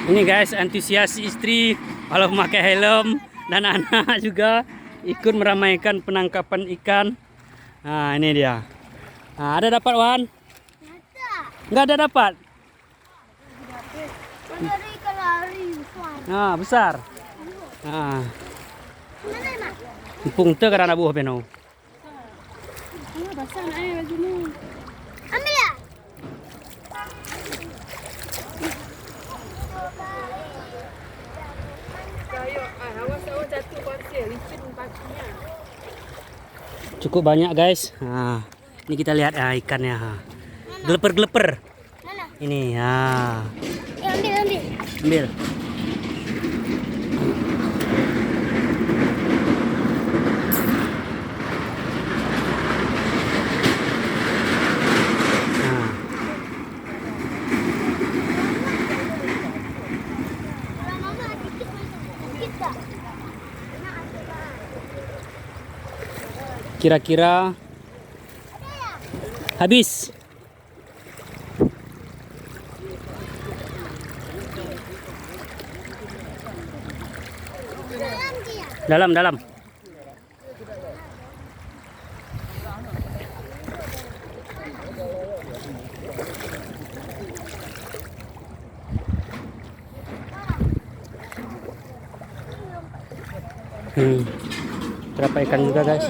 Ini guys, antusias istri walau memakai helm dan anak juga ikut meramaikan penangkapan ikan. Nah, ini dia. Nah, ada dapat Wan? Enggak ada dapat. Ada ikan lari besar. Nah, besar. Nah, Mana nak? empung tu kerana buah peno. Basah nak baju ni. Ambil ya. Cukup banyak guys. Nah, ini kita lihat ikannya. Geleper-geleper. Mana? Ini ya. Ambil. Ambil. Nah. Kalau mama dikit tak? Kira-kira habis. Dalam. Berapa ikan juga guys?